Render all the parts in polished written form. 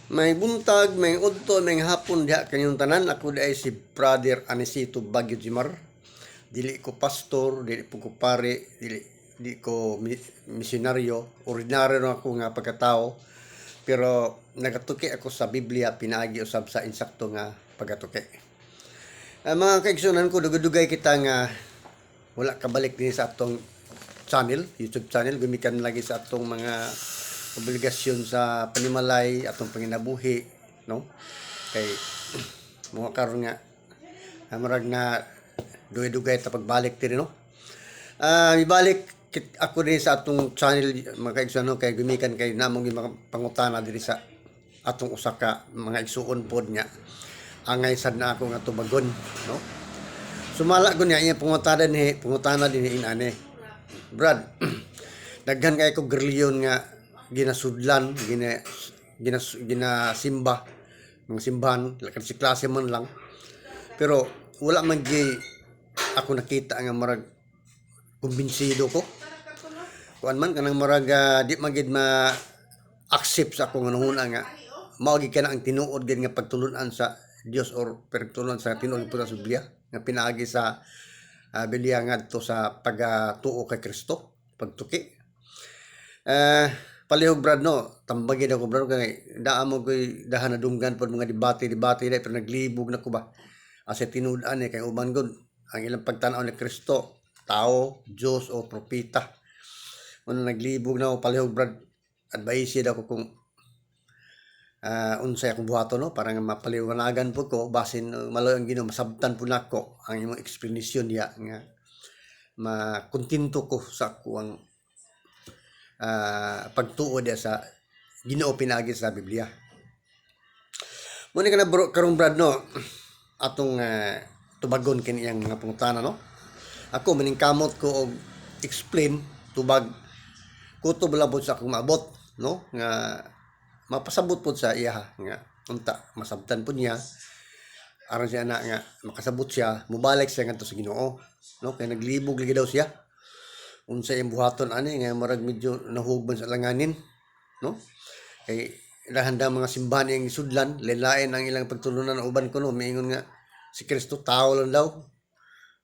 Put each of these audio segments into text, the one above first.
May buntag, may udto, may hapon diha kanyang tanan. Ako di ay si Brother Anisito Baguio Jimar. Dili ko pastor, dili po ko pare, di ko misyonaryo. Ordinaryo na ako nga pagkatao. Pero nagatuki ako sa Biblia, pinaagi usab sa insakto nga pagatuki. Mga kaigsunan ko, dugay kita nga wala kabalik din sa atong channel, YouTube channel. Gumikan lagi sa atong mga obligasyon sa panimalay atong panginabuhi, no? Kay mo karon nga marag na dugay-dugay ta pagbalik diri, no? Ibalik ako din sa atong channel mga kaigsunan kay gumikan kay namong mga pangutana diri sa atong usa ka mga igsuon pod nya. Angay sad na ako nga tubagon, no? Sumala ko niya iya pangutana din inane. Brad, daghan kay ko grilyon nga ginasudlan, ginasimba, mga simbahan, kasi klase man lang. Pero wala man ako nakita nga marag kumbinsido ko. Kuan man kanang marag di magid ma-accept sa akong nanghuna nga mao gid kana ang tinuod gid nga pagtulunan sa Dios or pagtulunan sa tinuod po sa Biblia nga pinaagi sa Biblia ngadto sa pagtuo kay Kristo, pagtuki. Palihog brad no, tambagin ako brad kay daan mo koy dahan na dunggan pod mga debate na pero naglibog na ko ba. Asa tinud-an kay uban gud ang ilang pagtan-aw ni Kristo, tao, Dios o propeta. Ano naglibog na ako palihog brad. Advice ako kung unsay akong buhaton no para nga mapaliwanagan po ko basin maloy ang Ginoo masabtan po nako ang imong explanation diya nga makontento ko sa akong pagtuo dia sa Ginoo pinaagi sa Biblia. Muna ka na bro, karong brad no, atong tubagon kini iyang mga pangutana no. Ako maningkamot ko og explain tubag kutob labot sa akong maabot no nga mapasabot pod sa iya nga unta masabtan pod niya aron siya na nga makasabot siya mubalik siya ngadto sa Ginoo no kay naglibog lagi daw siya unsay ang buhaton ani nga marag medyo nahugban sa langanin no kay handa mga simbahan yang isudlan lain ang ilang pagtulunan uban ko no miingon nga si Kristo tao lang daw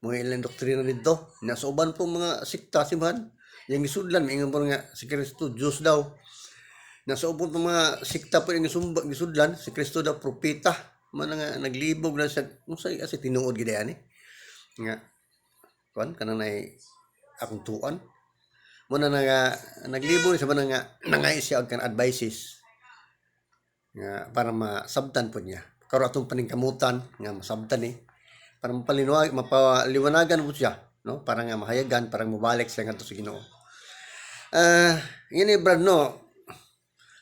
mga ilang doktrina dito nasa uban po mga sikta simbahan yang isudlan miingon po nga si Kristo Dios daw nasa uban po mga sikta po yung isudlan si Kristo daw propeta man nga naglibog na siya unsay kasi tinuod gid ani nga kuan kanang nay akong tuan mo na nga naglibog sa man nga nangay siya og kan advices nga para masabtan po niya karon atong paningkamutan nga masabtan para mapaliwanagan po siya no para nga mahayagan para mabalik siya ngadto sa Ginoo. Ini brad no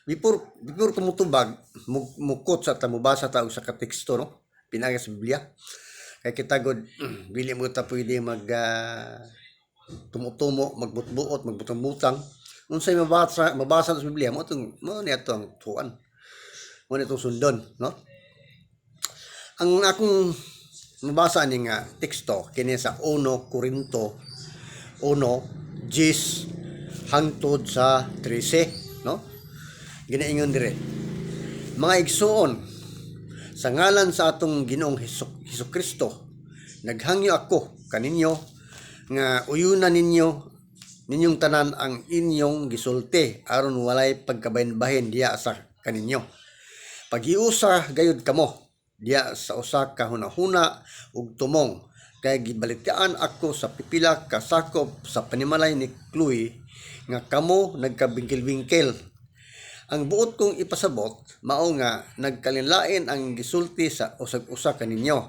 before tumutubag mukot sa mubasa ta og sa kateksto no pinaagi sa Biblia kay kita god dili mo ta pwede tumutumo magbutbuot magbutang-butang unsay mabasa sa Biblia mo ni atong tuan mo ni itong sundon no ang akong mabasa ni nga teksto kini sa 1 Korinto 1:10 hangtod sa 13 no ginaingon dire mga igsuon sa ngalan sa atong Ginoong Hesukristo naghangyo ako kaninyo nga uyunan ninyong tanan ang inyong gisulti aron walay pagkabahin-bahin diya sa kaninyo paghiusa gayud kamo diya sa usa ka hunahuna ug tumong kay gibalitian ako sa pipila ka sakop sa panimalay ni Chloe nga kamo nagkabingkil-bingkil ang buot kong ipasabot mao nga nagkalinlain ang gisulti sa usag-usa kaninyo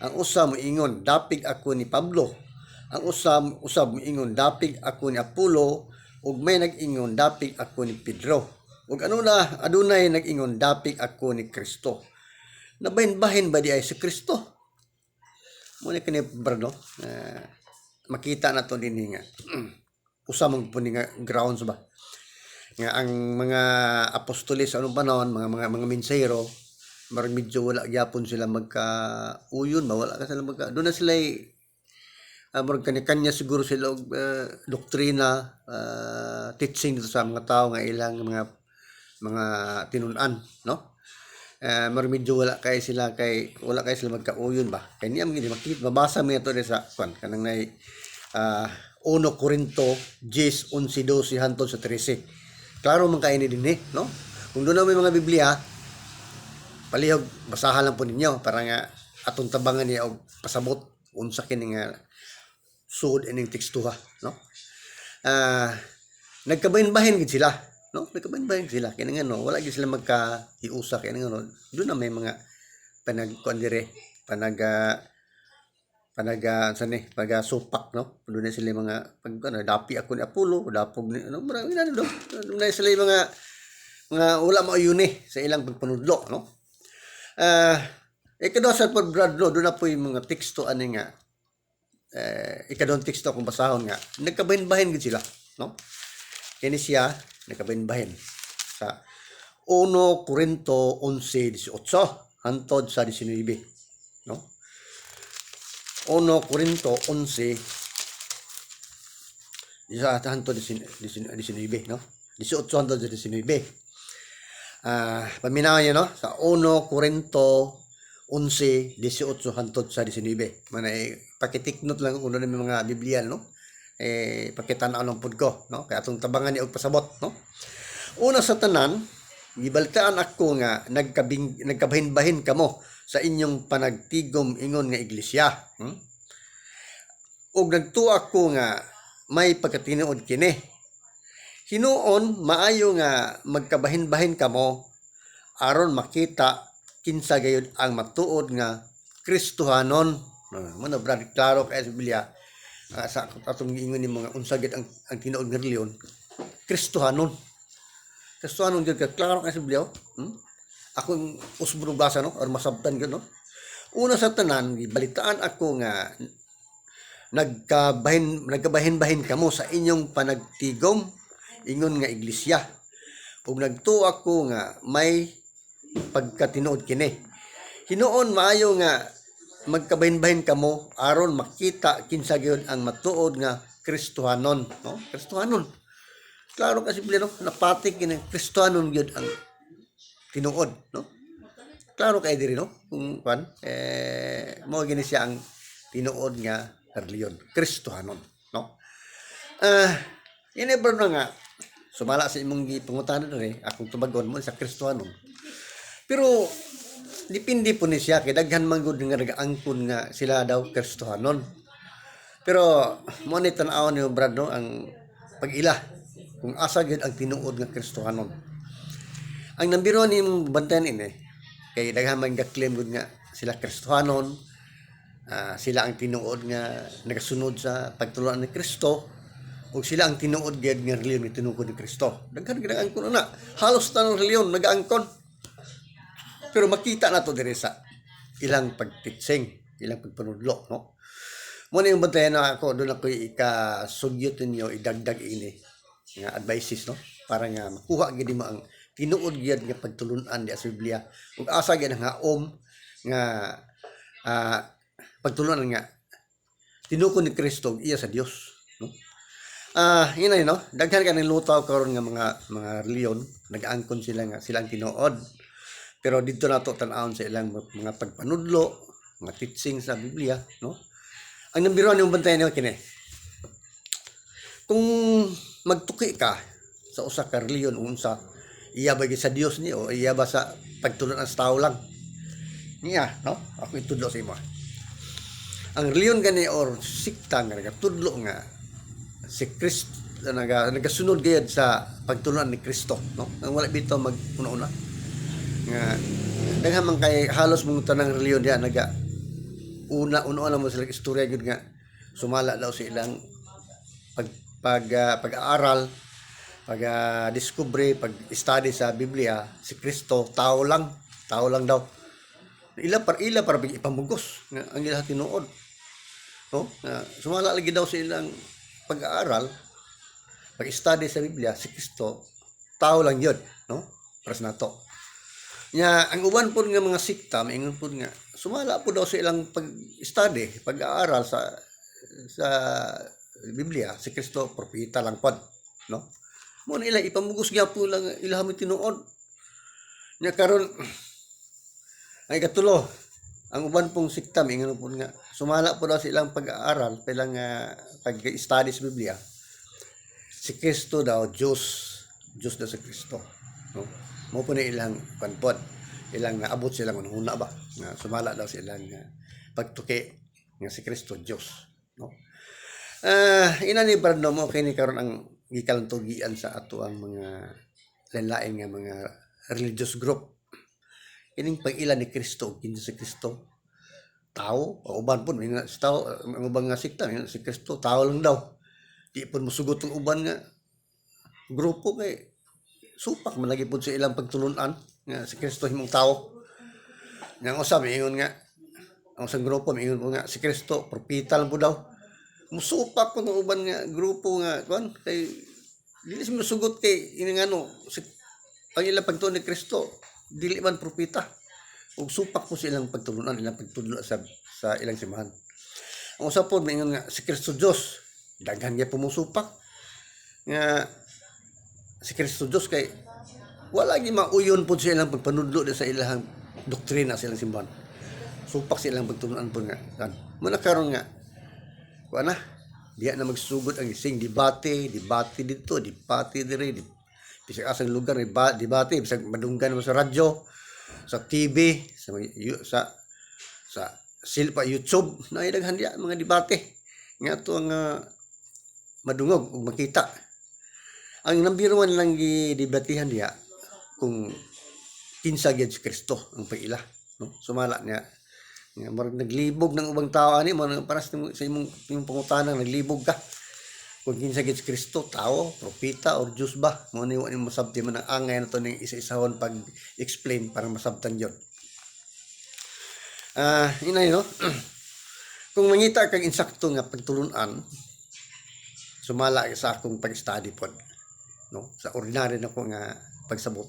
ang usa moingon dapig ako ni Pablo ang usab moingon dapig ako ni Apollo ug may nag-ingon dapig ako ni Pedro ug adunay nag-ingon dapig ako ni Kristo nabahin-bahin ba di ay si Kristo mo ni kani brado makita na to din nga usa man po ni nga grounds ba nga ang mga apostoles sa anong panahon mga mensahero marag medyo wala gyapon sila magka-uyon ba wala ka sila doon na sila marag kanya-kanya siguro sila og doktrina teaching dito sa mga tao nga ilang mga tinun-an no medyo wala kay sila magkauyon ba kay niya magid makita mabasa mi ato sa kwan kanang nay 1 Corinto 10:11-12 hangtod sa 13. Klaro man kay ni dinhi, no? Kung doon na may mga Biblia, palihog basahan lang po ninyo para nga atong tabangan niya og pasabot unsa kini nga sud ining tekstuha, no? Nagkabahin-bahin gid sila, no? Nagkabahin-bahin sila kaya nga no, wala gid sila magkahiusa kaya nga no. Doon na may mga panagkuan dire, pag supak, no? Doon na sila mga dapi ako ni Apollo, dapog ni ano, marami na doon. Doon na sila mga wala maayuni sa ilang pagpanudlo, no? Ikadwa sa pagbrad, doon na po yung mga teksto ani nga ikadong teksto kung basahon nga nagkabahin-bahin gid sila, no? Kini siya nagkabahin-bahin sa 1 Corinto 11:18 hangtod sa 19, no? 1 Corinto 11 isa hangtod 19, no? 18 hangtod sa 19. Paminaw niya, no? Sa 1 Corinto 11:18 hangtod sa 19. Manay pakitiknot lang kung ano may mga Biblia, no? Pakitan-aw lang pud ko, no? Kaya atong tabangan ni og pasabot, no? Una sa tanan, gibalitaan ako nga nagkabahin-bahin kamo sa inyong panagtigom ingon nga iglesia. Ug nagtuo ako nga may pagkatinuod kini. Hinuon maayo nga magkabahin-bahin kamo aron makita kinsa gayud ang matuod nga Kristohanon. Mano brad klaro kay sa Biblia sa atong giingon ni mga unsa gid ang tinuod nga reliyon, Kristohanon. Kristohanon gid ka klaro kay sa Biblia. Ako usbro basa, no, or masabtan gyud, no. Una sa tanan gibalitaan ako nga nagkabahin-bahin kamo sa inyong panagtigom ingon nga iglesia. Ug nagtuo ako nga may pagkatinuod kini. Hinuon maayo nga magkabahin-bahin kamo aron makita kinsa gyud ang matuod nga Kristohanon, no? Kristohanon. Klaro kasi Biblia, no, napatik kini Kristohanon gyud ang tinuod, no? Klaro kay diri, no? Kung mao gini siya ang tinuod nga reliyon, Kristohanon, no? Ini na nga sumala sa imong gipangutanan diri, akong tubagon mo sa Kristohanon. Pero dipindi po ni siya kay daghan man gud nga nagaangkon nga sila daw Kristohanon. Pero mo ni tan-aw ni brad, no, ang pag-ila kung asa gyud ang tinuod nga Kristohanon. Ang nambiro ni bantayan ini kay daghan man ga-claim gud nga sila Kristohanon, sila ang tinuod nga nagasunod sa pagtulungan ni Kristo, ug sila ang tinuod gyud nga reliyon ni tinuod ni Kristo. Daghan gid ang angkon na. Halos tanang reliyon nagaangkon. Pero makita nato diri sa ilang pagtitsing, ilang pagpanudlo, no? Mo ni yung bantayan na ako doon ako ikasugyot ninyo idagdag ini nga advices, no, para nga makuha gid mo ang tinuod gyud nga pagtulunan di sa Biblia ug asa gyud nga nga pagtulunan nga tinuod ni Kristo iya sa Dios, no? Yun na, no? Daghan ka ng lutaw karon nga mga reliyon nag-angkon sila nga silang tinuod. Pero dito na to tan-awon sa ilang mga pagpanudlo, mga teaching sa Biblia, no? Ang nambiruan yung bantayan niyo kini. Kung magtuki ka sa usa ka reliyon unsa iya ba sa Dios ni o iya ba sa pagtulon sa tao lang? Niya, no? Ako itudlo sa imo. Ang reliyon gani or sikta nga nagatudlo nga si Kristo nagasunod gayud sa pagtulon ni Kristo, no? Ang wala bitaw mag-una-una nga daghan man kay halos mong tanang reliyon diha una mo sila istorya gud nga sumala daw sa ilang pag-aaral, pag-discovery, pag-study sa Biblia, si Kristo tao lang daw. Ila para ipamugos nga ang ilang tinuod, no? Sumala lagi daw sa ilang pag-aaral, pag-study sa Biblia, si Kristo tao lang yun, no? Para sa nato. Nya ang uban po nga mga sikta maingon po nga sumala po daw sa ilang pag-study, pag-aaral sa Biblia, si Kristo propeta lang pod, no? Mo na ila ipamugos gyud po lang ilang tinuod. Nya karon Ay katulo, ang uban pong sikta ingon po nga sumala po daw sa ilang pag-aaral, ilang pag-study sa Biblia. Si Kristo daw Diyos daw sa Kristo. No? Mo po na ilang panpon, ilang naabot silang unhuna ba nga sumala daw sa ilang pagtuki nga si Kristo Diyos. No? Ina ni Brando mo kini karon ang gikalantugian sa ato ang mga lain-lain nga mga religious group. Ining pag-ilan ni Kristo, kinsa si Kristo, tao, o uban po, si tao, ang ubang nga sikta, si Kristo, tao lang daw. Di po musugot ang uban nga grupo kay supak malagi po sa ilang pagtulunan nga si Kristo himong tao. Nga usab ingon nga ang isang grupo ingon po nga si Kristo propeta lang po daw. Musupak po ng uban nga grupo nga kon kay dili siya musugot kay ini ano si ang ilang pagtuon ni Kristo dili man propeta. Ug supak po sa ilang pagtulunan, ilang pagtudlo sa ilang simbahan. Ang usa po ingon nga si Kristo Dios, daghan gyud pumusupak nga si Kristo Dios kay wala gi mauyon po sa ilang pagpanudlo sa ilang doktrina sa ilang simbahan. Supak sa ilang pagtulunan po nga kan. Muna karon nga kuan na diya na magsugod ang ising debate dito, debate dire, bisag asang lugar debate bisag madunggan mo sa radyo, sa TV, sa silpa YouTube na daghan diya mga debate nga to ang madungog ug makita. Ang number one lang gidebatehan diya kung kinsa gyud si Kristo ang paila, no? Sumala niya nga marag naglibog ng ubang tao ani mo para sa imong pangutana naglibog ka kung kinsa gyud si Kristo, tao, propeta or Dios ba? Mo ni wa mo sabti man ang angay na to ning isa-isahon pag-explain para masabtan yon. Inay no. Kung mangita kag insakto nga pagtulunan sumala sa akong pag-study pod, no? Sa ordinary na ko nga pagsabot,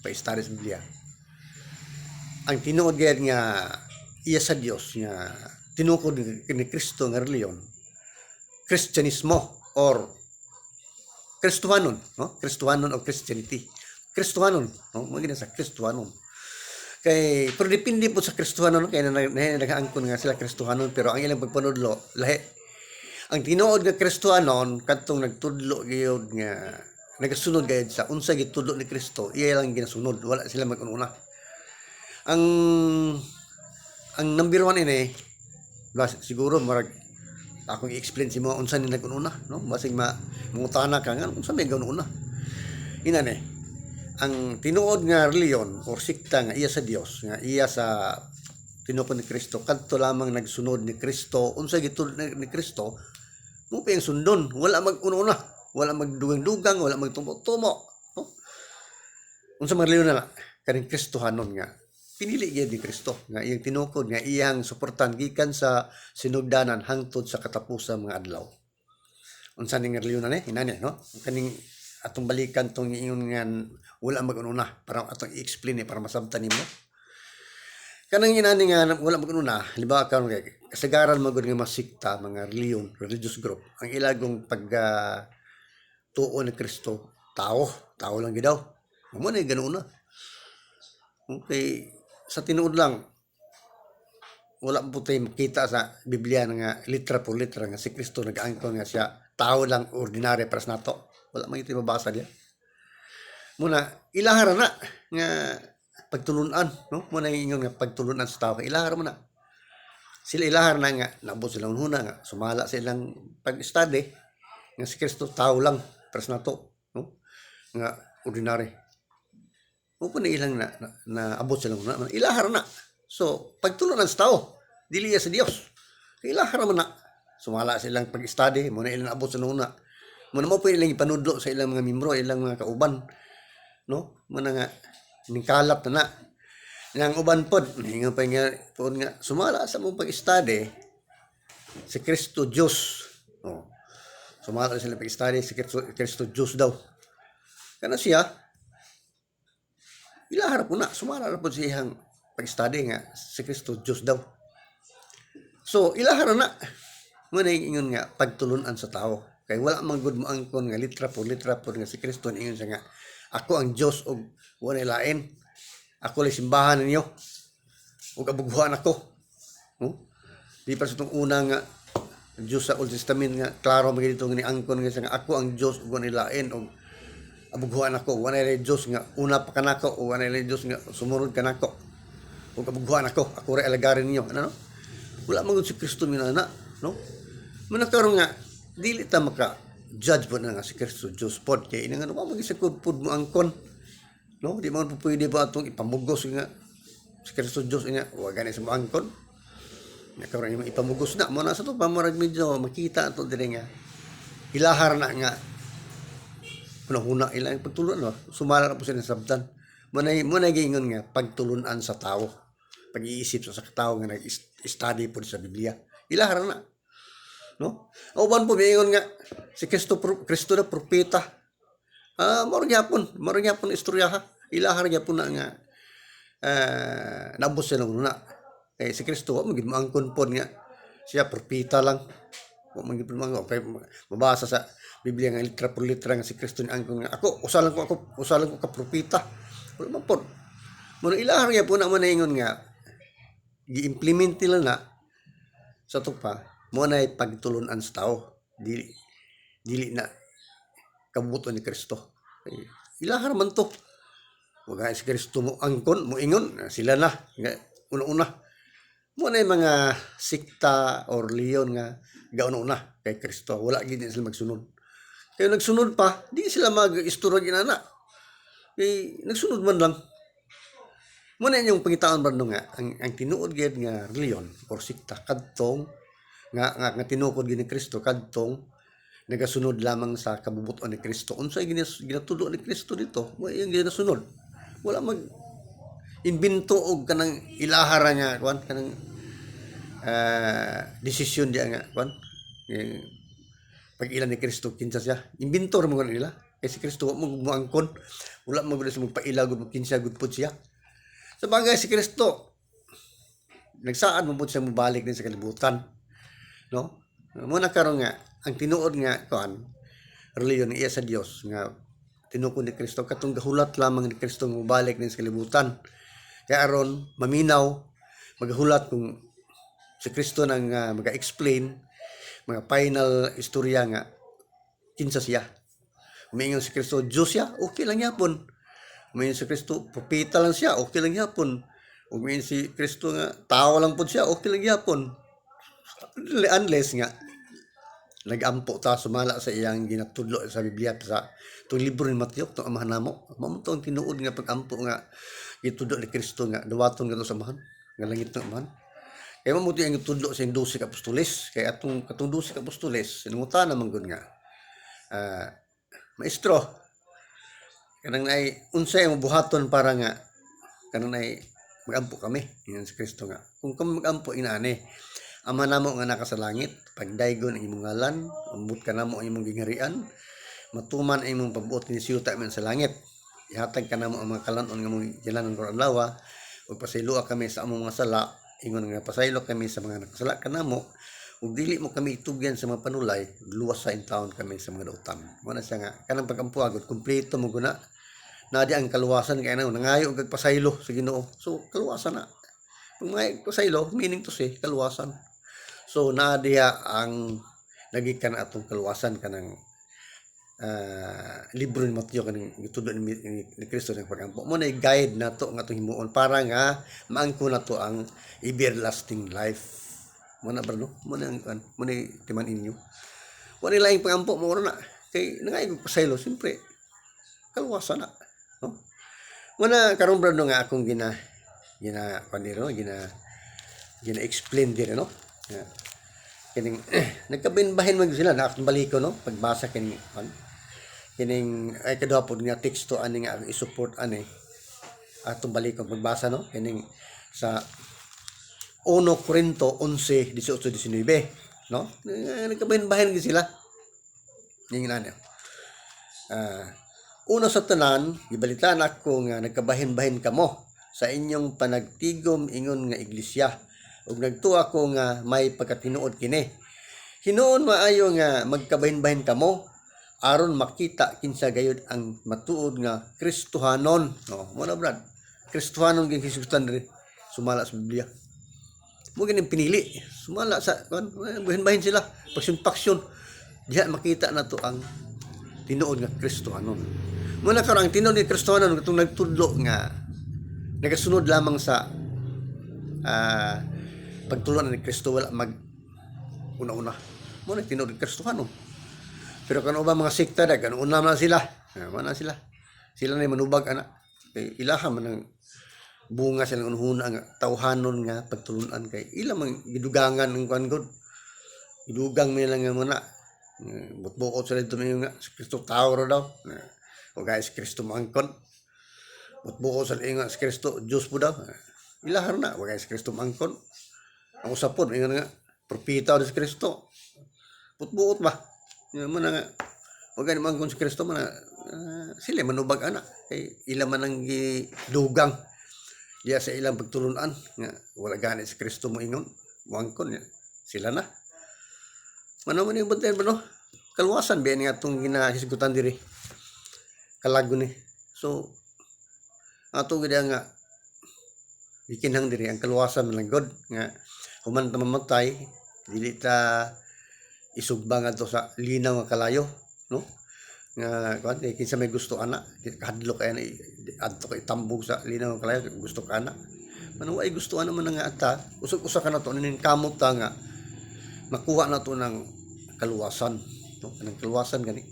pag-study sa Biblia. Ang tinuod gyud nga iya sa Dios nga tinukod ni Kristo nga reliyon, Kristyanismo or Kristohanon, no? Kristohanon o Christianity. Kristohanon, no? Magina sa Kristohanon. Kay pero depende po sa Kristohanon kay nagaangkon nga sila Kristohanon pero ang ilang pagpanudlo lahi. Ang tinuod nga Kristohanon kadtong nagtudlo gyud nga nagasunod gayud sa unsa gitudlo ni Kristo, iya lang ginasunod, wala sila mag-una. Ang number one ini siguro marag akong i-explain si mga unsa ni nag-una, no? Basig mangutana ka nga unsa may guna. Ina ni ang tinuod nga reliyon or sikta nga iya sa Dios, nga iya sa tinupon ni Kristo kadto lamang nagsunod ni Kristo, unsa gitudlo ni Kristo, mo pa yung sundon, wala mag-una, wala magdugang-dugang, wala magtumo-tumo, no? Unsa man reliyon na kaning Kristohanon nga pinili gyud ni Kristo nga iyang tinukod nga iyang suportan gikan sa sinugdanan hangtod sa katapusan mga adlaw. Unsa ning reliyon na inani, no? Kaning atong balikan tong ingon nga wala mag-una para atong i-explain para masabtan nimo. Kanang inani nga wala mag-una, halimbawa karon kay kasagaran magud nga masikta mga reliyon, religious group, ang ilagong pag tuo ni Kristo, tao lang gyud daw. Mo na ganoon na. Okay, sa tinuod lang wala po tayo makita sa Biblia nga litra por litra nga si Kristo nag-angkon nga siya tao lang ordinary para sa nato. Wala man ito mabasa diya. Muna ilahara na nga pagtulunan, no? Muna ingon nga pagtulunan sa tao, ilahara mo na. Sila ilahara na nga nabot silang huna nga sumala sa ilang pag-study nga si Kristo tao lang para sa nato, no? Nga ordinary. O po na ilang na abot silang na ilahara na. So pagtulunan sa tao dili sa Dios, ilahara man na sumala sa ilang pag-study mo na ilang abot sa una mo na mo po ilang ipanudlo sa ilang mga membro, ilang mga kauban, no? Mo na nga ning kalap na nang uban pod nga pa nga pod nga sumala sa mong pag-study si Kristo Dios, oh, sumala sa ilang pag-study si Kristo Dios daw kana siya ilahara po na, sumara na po siyang pag-study nga si Kristo Diyos daw. So, ilahara na. Muna ingon nga, pagtulunan sa tao. Kaya wala mang good mo angkon nga litra po nga si Kristo ingon siya nga, ako ang Diyos o wala lain. Ako lang simbahan ninyo. ug abughuan ako. No? Di pa sa itong una nga Diyos sa Old Testament nga klaro magiging dito nga ni angkon nga siya nga ako ang Diyos ug nilain og abughuan ako. Wala rin Diyos nga una pa kanako o wala rin Diyos nga sumunod kanako. Ug abughuan ako. Ako rin alagarin ninyo. Ano no? Wala man si Kristo minana. No? Manakaroon nga dili ta maka judge po na nga si Kristo Diyos pod kay ina nga no magisakod pod mo angkon. No? Di man po pwede ba atong ipamugos nga si Kristo Diyos nga wa gani sa angkon. Nakaroon yung ipamugos na mo na sa to pamurag medyo makita ato dire nga ilahar na nga huna ilang pagtulon no sumala na po sila sa sabdan mo na gingon nga pagtulunan sa tao pag-iisip sa tao nga nag-study po sa Biblia ilahar na no uban po gingon nga si Kristo na propeta mao gyapon istorya ha ilahar gyapon na nga nabos siya ng una. Eh si Kristo wa magid maangkon pod nga siya propeta lang. Wa magid kay mabasa sa Biblia nga litra por litra nga si Kristo ni angkon nga ako usalan ko ka propeta. Wala man pod. Mo ilahar niya po na mo ingon nga gi-implement nila na sa tupa mo na pagtulunan sa tao dili na kabuto ni Kristo. Ilahar man to. Wag si Kristo mo angkon mo ingon sila na nga una-una mo na mga sikta or leon nga gauna-una kay Kristo wala gid sila magsunod kay nagsunod pa di sila mag-istorya ginana kay nagsunod man lang mo na yung pangitaon ba nga ang tinuod gid nga reliyon or sikta kadtong nga tinuod gid ni Kristo kadtong nagasunod lamang sa kabubuton ni Kristo unsay ginatudo ni Kristo dito mo yung ginasunod wala mag invento og kanang ilahara nga kwan kanang desisyon dia nga kwan pag ilan ni Kristo kinsa siya inventor mo nila kay si Kristo mo angkon wala mo gud sa magpaila gud kinsa gud pud siya sa bagay si Kristo nagsaad mo pud siya mobalik din sa kalibutan no mo na karon nga ang tinuod nga kwan reliyon iya sa Dios nga tinukod ni Kristo katong gahulat lamang ni Kristo mobalik din sa kalibutan. Kaya aron maminaw maghulat kung si Kristo nang mag-explain mga final istorya nga kinsa siya. Umingon si Kristo Diyos siya, okay lang yapon. Umingon si Kristo propeta lang siya, okay lang yapon. Umingon si Kristo nga tao lang pud siya, okay lang yapon. Unless nga nagampo ta sumala sa iyang ginatudlo sa Biblia sa itong libro ni Mateo, itong amahan namo. Mamunto ang tinuod nga pag-ampo nga gitudlo ni Kristo nga dawaton nga sa amahan nga langit ng amahan kaya mamuti ang gitudlo sa 12 ka apostoles kaya katong 12 ka apostoles sinungutan naman gud nga maestro kanang nay unsay ang buhaton para nga kanang nay magampo kami ingon si Kristo nga kung kami magampo inani ama namo nga naka sa langit pagdaygon ang imong ngalan ambot ka namo ang imong gingharian matuman ang imong pagbuot ni siyuta man sa langit ihatag ka namo ang mga kalanon nga mong jalanan ko adlaw ug pasaylo kami sa among mga sala ingon nga pasaylo kami sa mga nakasala kanamo ug dili mo kami itugyan sa mga panulay luwas sa intawon kami sa mga dautan mo na siya nga kanang pag-ampuagod kumpleto mo guna na di ang kaluwasan kay nangayo og pasaylo sa Ginoo so kaluwasan na pag mga pasaylo meaning to say kaluwasan so na diha ang nagikan atong kaluwasan kanang libro ni Mateo kanang gitudlo ni Kristo ng pagampo mo na guide nato nga atong himuon para nga maangko nato ang everlasting life mo na bro mo na timan inyo wala laing pagampo mo na kay nangay pasaylo siyempre kaluwasan na no mo na karon bro nga akong gina explain din no kining nagkabinbahin man sila na akong baliko no pagbasa kining ay kadwa pod nga teksto ani nga i-support ani atong balikon pagbasa no kining sa 1 Corinto 11:18-19 no nagkabahin-bahin gid sila ning nana una sa tanan gibalitaan ako nga nagkabahin-bahin kamo sa inyong panagtigom ingon nga iglesia ug nagtuwa ko nga may pagkatinuod kini hinuon maayo nga magkabahin-bahin kamo aron makita kinsa gayud ang matuod nga Kristohanon no mo na brad Kristohanon gyud Kristohan diri sumala sa Biblia. Mo ganing pinili, sumala sa bahin-bahin sila, paksyon-paksyon. Diha makita na to ang tinuod nga Kristohanon. Muna karon ang tinuod nga Kristohanon katong nagtudlo nga nagasunod lamang sa pagtulon ni Kristo, wala mag una-una. Muna tinuod nga Kristohanon. Pero kung ba mga sekta na, ganun na sila. Wala sila. Sila na manubag, anak. Kay ilaha man ang bunga silang unhuna nga tawhanon nga pagtulunan kay ilang mang gidugangan ng kuan god. Gidugang mo lang nga muna. Butbuot sila dito nga si Kristo tao ra daw. O guys, Kristo mangkon. Butbuot sila nga si Kristo Diyos po daw. Ilaha na, o guys, Kristo mangkon. Ang usapon, nga propeta o si Kristo. Butbuot ba? Mana nga wag ni mangkon si Kristo man sila manubag anak kay ila man ang gidugang diya sa ilang pagtulunan nga wala gani si Kristo mo ingon mangkon sila na mano man yung bunten no kalwasan ba nga atong ginahisgutan diri kalago ni so ato gid nga ikinhang diri ang kalwasan lang god nga human ta mamatay dili ta isugba nga to sa linaw nga kalayo no nga kuan kinsa may gusto ana kadlok kay adto kay tambog sa linaw nga kalayo gusto ka ana man way gusto ana man nga ata usag-usa ka na to nin kamot ta nga makuha na to ng kaluwasan no kanang kaluwasan gani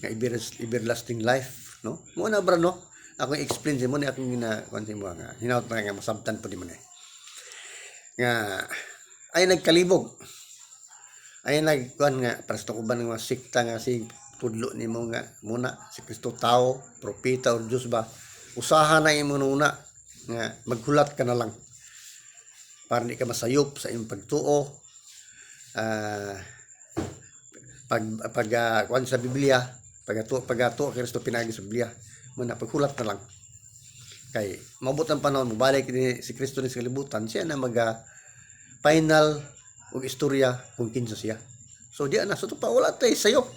nga everlasting life no mo na bra no ako explain mo ni akong gina kuan mo nga hinaut na nga masabtan po di man nga ay nagkalibog ay nagkuan nga presto ko ba ng mga sikta nga si tudlo nimo nga muna si Kristo tao, propeta o Dios ba usaha na imo nuna nga maghulat ka na lang para di ka masayop sa imong pagtuo kuan sa Biblia pagato Kristo pinagi sa Biblia muna paghulat na lang kay maabot ang panahon mobalik ni si Kristo ni sa kalibutan siya na final og istorya kung kinsa siya. So di na so to pa wala tay sayo.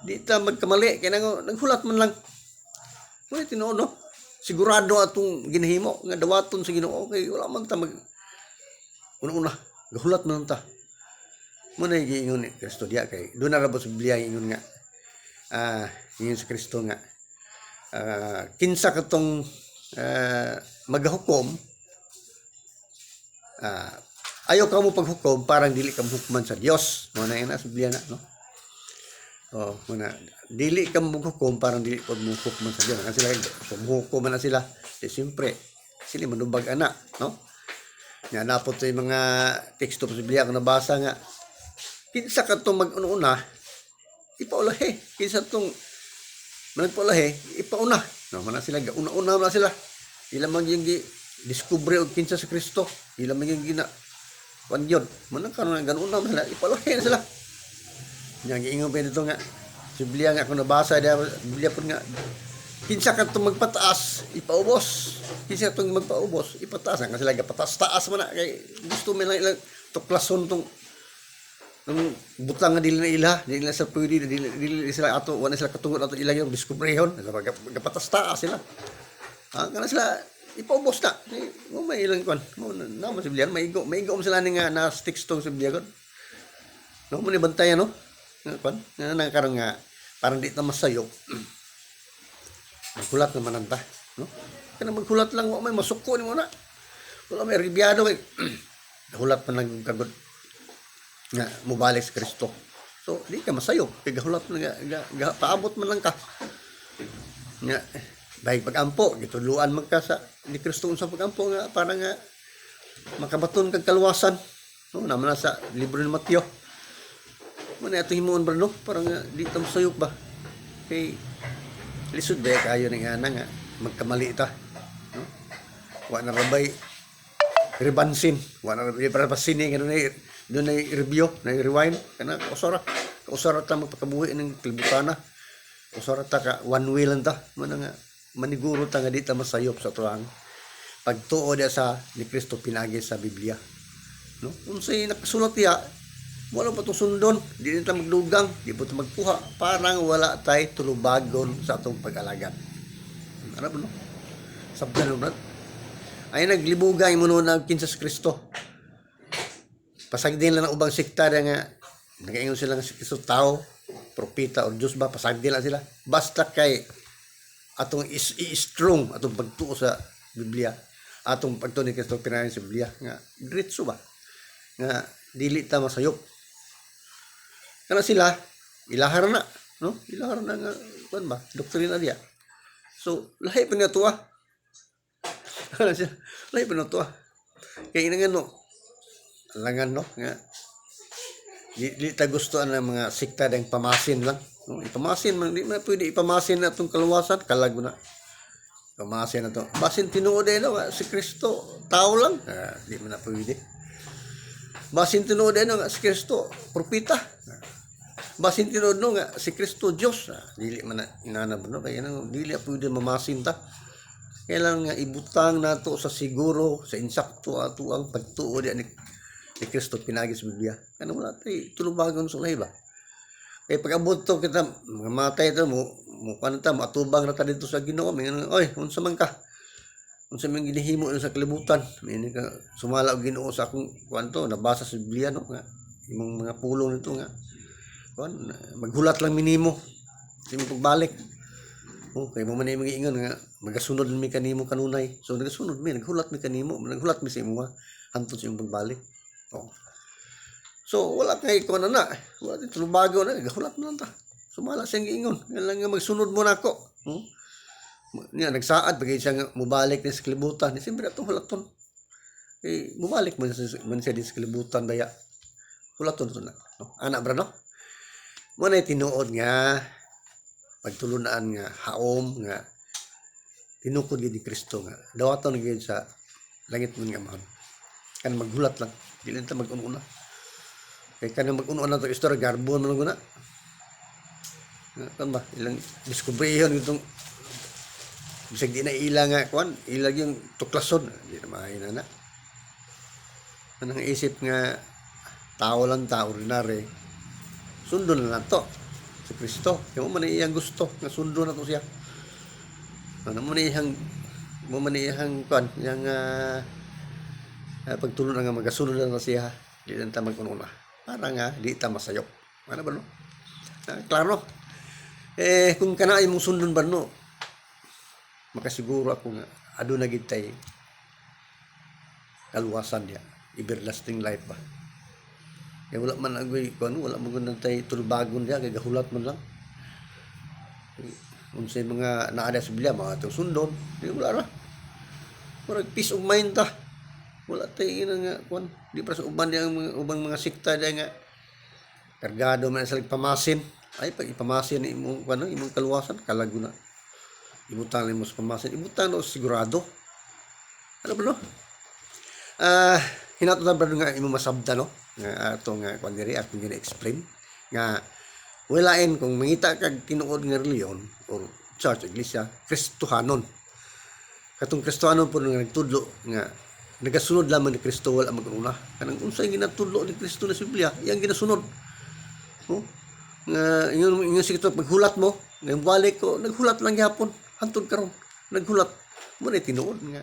Di ta magkamali kay naghulat man lang. Mo tinuod no. Sigurado atong ginahimo nga dawaton sa Ginoo kay wala man ta mag una-una gahulat man ta. Mo na giingon ni Kristo diya kay do na rabot sa Biblia ingon nga ingon sa Kristo nga kinsa katong magahukom ayaw ka mo paghukom parang dili ka hukman sa Dios mo na ina sa Biblia na no muna dili ka mo hukom parang dili ka mo hukman sa Dios kasi sila hukom na sila siyempre sila manubag ana no nga napot yung mga teksto sa Biblia ko nabasa nga kinsa ka tong mag-una ipaulahi kinsa tong managpaulahi ipauna no man sila una-una na sila ila man yung discover og kinsa sa Kristo ila man yung gina kuan yun man karon ganun na sila ipalahi na sila yang giingon pa dito nga sa Biblia nga kung nabasa dia Biblia pud nga kinsa ka tong magpataas ipaubos kinsa tong magpaubos ipataas nga sila gapatas-taas man na kay gusto man lang ilang tuklason tong butang nga dili na ila dili na sa pwede dili sila ato wala sila katungod ato ilang yung discoverihon gapatas-taas sila kana sila ipaubos na mo may ilang kon mo na mo sa Biblia maigo mo sila ni nga na sticks tong sa Biblia kon no mo ni bantayan no kon nga karon nga parang di ta masayo maghulat naman anta no kana maghulat lang wa may masuko ni mo na wala may ribiyado kay hulat pa nang kagod nga mobalik sa Kristo so di ka masayo kay gahulat nga paabot man lang ka nga dahil pag-ampo, gituluan magka sa ni Kristo sa pag-ampo nga para nga makabaton kag kaluwasan. No, naman na sa libro ni Mateo. Muna ito himuon bro, no? Parang di tam sayop ba? Kay lisod ba kayo ni ana nga magkamali ta. No? Wa na rabay rebansin, wa na rabay para pasini nga doon na review, na rewind kana usara ta magpakabuhi ning kalibutana. Usara ta ka one way lang ta. Muna nga maniguro ta nga di ta masayop sa tuang pagtuo dia sa ni Kristo pinagi sa Biblia no unsay nakasulat diha wala pa to sundon di ta magdugang di pa to magkuha parang wala tay tulubagon sa atong pag-alagad ano ba no sabdan no ay naglibuga imuno na kinsa sa Kristo. Pasagdin lang ang ubang sekta nga nagaingon sila nga si Kristo tao, propeta o Diyos ba, pasagdin lang sila. Basta kay atong i-strong atong pagtuo sa Biblia, atong pagtuo ni Kristo pinayon sa Biblia nga diretso ba nga dili ta masayop. Kana sila ilahar na, no? Ilahar na nga kuan ba, doktrina diya. So lahi pa na tuwa. Lahi pa na tuwa. Kaya nga no, langan no nga di ta gusto ang mga sekta dang pamasin lang, no? Ipamasin man di man pwede ipamasin na itong kaluwasan, kalag na pamasin na to basin tinuod no nga si Kristo tao lang, di man na pwede. Basin tinuod no nga si Kristo propeta, basin tinuod no nga si Kristo Dios, dili man na inanab no, kaya nang dili pwede mamasin ta. Kailangan nga ibutang nato sa siguro sa insakto ato ang pagtuo di ni Kristo pinagi sa Biblia. Ano wala tayo tulubagon sa lahi ba? Kaya pag-abot to kita, mga matay ito, matubang na ta dito sa Ginoo. Oy, unsa man ka? Unsa man ginihimo sa kalibutan? May ka sumala og Ginoo sa akong kwanto, nabasa sa Biblia no nga. Imong mga pulong nito nga. Kuan, maghulat lang minimo. Imong pagbalik. Kay mo man imong giingon nga magasunod mi kanimo kanunay. So nagasunod mi, naghulat mi kanimo, naghulat mi sa imo hantod sa imong pagbalik. So wala kay ko na wala din tulubago na gahulat man ta sumala siyang giingon nga lang nga magsunod mo nako niya nagsaad pag siya nga mubalik ni sa kalibutan siyempre atong hulaton mubalik man siya din sa kalibutan daya hulaton to na no? Ana bra no mo na tinuod nga pagtulunaan nga haom nga tinukod gid ni Kristo nga dawaton gid sa langit man nga mahal kan maghulat lang dili ta mag-una kay kanang mag-una to istorya garbon man guna kan ba ilang diskubrehon itong bisag di na ila nga kuan ilag yung tuklason di na maayon na anang isip nga tao lang ta ordinary sundon na to si Kristo kay mo man iyang gusto nga sundo na to siya ano mo man iyang kuan yang pagtulon nga magasunod na siya di lang ta mag-una para nga di ta masayop ano ba no klaro kung kana imong sundon ba no makasiguro ako nga aduna gid tay kaluwasan diya everlasting life ba kay wala man agoy kuno wala mo gud tay tulbagon diya kay gahulat man lang unsay mga naada sa Biblia mga to sundon di wala ra murag peace of mind ta wala tay ina nga kuan di para sa uban diya mga ubang mga sekta diya nga kargado man sa pamasin ay pag ipamasin imong kuan imong kaluwasan kalago na ibutang mo sa pamasin ibutang no sigurado ano ba no hinato na ba nga imong masabda no nga ato nga kuan diri akong gina-explain nga walain kung mangita kag tinuod nga reliyon or church iglesia Kristohanon katong Kristohanon po nga nagtudlo nga nagasunod lamang ni Kristo wala mag-una kanang unsay ginatudlo ni Kristo na sa Biblia iyang ginasunod nga ingon sige to paghulat mo ngayong balik ko naghulat lang gyapon hantod karon naghulat mo na tinuod nga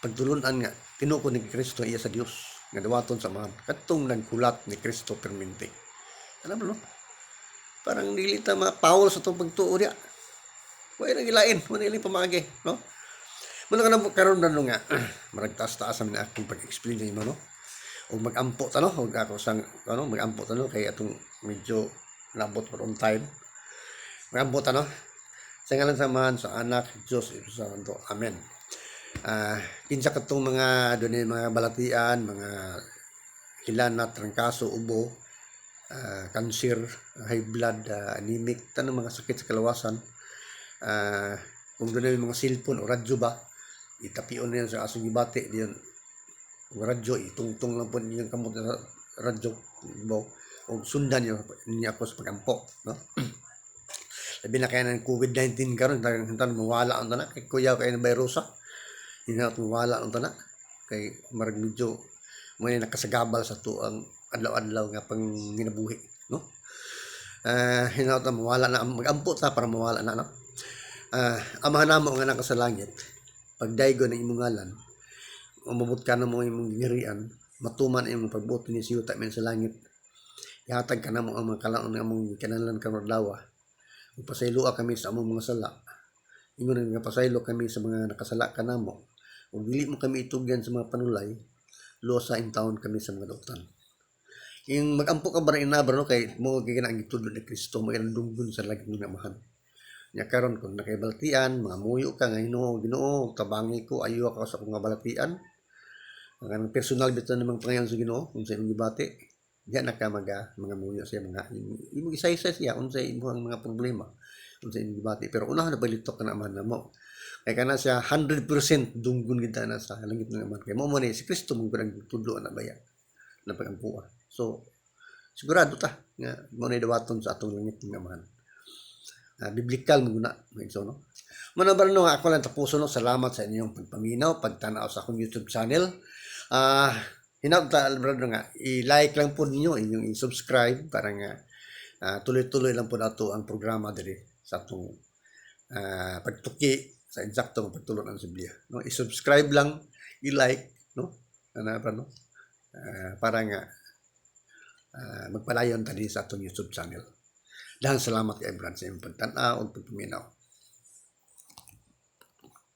pagtulunan nga tinuod ni Kristo iya sa Dios nga dawaton sa man katong naghulat ni Kristo permente ano ba no parang dili ta mapawol sa tong pagtuo diya way nang ilain mo nili pamagi no muna ka na karon na nga marag taas-taas na akong pag-explain niyo no o mag-ampo ta no o ako sang ano mag-ampo ta no kay atong medyo nabot for on time mag-ampo ta no sa ngalan sa Amahan sa Anak Diyos sa Santo amen. Kinsa katong mga dunay mga balatian mga hilanat trangkaso ubo cancer high blood anemic tanang mga sakit sa kalawasan kung dunay mga cellphone o radyo ba itapion niya sa asong gibati diyan radyo itungtong lang po niyang kamot sa radyo o sundan niya ako sa pagampo no labi na kaya ng COVID-19 karon hintan mawala ang tanak kay kuya kay na virusa hinat mawala ang tanak kay marag medyo may nakasagabal sa tuang adlaw-adlaw nga pang ginabuhi no hinat mawala na magampo ta para mawala na no amahan namo nga naka sa langit pagdaygo ng imong ngalan umabot ka na mo imong gingirian, matuman imong pagbuti ni siyuta men sa langit. Ihatag ka na mo ang mga kalaon nga mong kinahanglan karon adlaw. Ugpasayloa kami sa among mga sala. Ingon nga pasaylo kami sa mga nakasala kanamo. Ug dili mo kami itugyan sa mga panulay, losa in taon kami sa mga dautan. Yung mag-ampo ka ba na inabra no kay mo kay ang gitudlo ni Kristo mo dunggon sa lagi nga amahan. Nya karon kung nakaibalatian, mga muyo ka nga Ginoo, tabangi ko ayo ako sa akong balatian. Ang personal bitaw namang pangayon sa Ginoo kung sa imong gibati. Diyan na ka mga muyo siya mga imong isa-isa siya unsay imong mga problema unsay imong gibati pero unahan na balitok ka na amahan namo. Kay kana siya 100% dunggon gid na sa langit nga amahan. Kay mo ni si Kristo mong gudang tudlo na baya na pagampuan. So sigurado ta nga mo na dawaton sa atong langit nga amahan. Biblikal mo guna so no. Manabar no ako lang tapuso no, salamat sa inyong pagpaminaw, pagtanaw sa akong YouTube channel. Hinabta brother nga i-like lang po ninyo, inyong i-subscribe para nga tuloy-tuloy lang po nato ang programa diri sa atong pagtuki sa eksaktong pagtulon ang Biblia. No, i-subscribe lang, i-like, no? Para nga magpalayon tadi sa atong YouTube channel. Dahil salamat kay Brad sa inyong pagtanaw o pagpaminaw.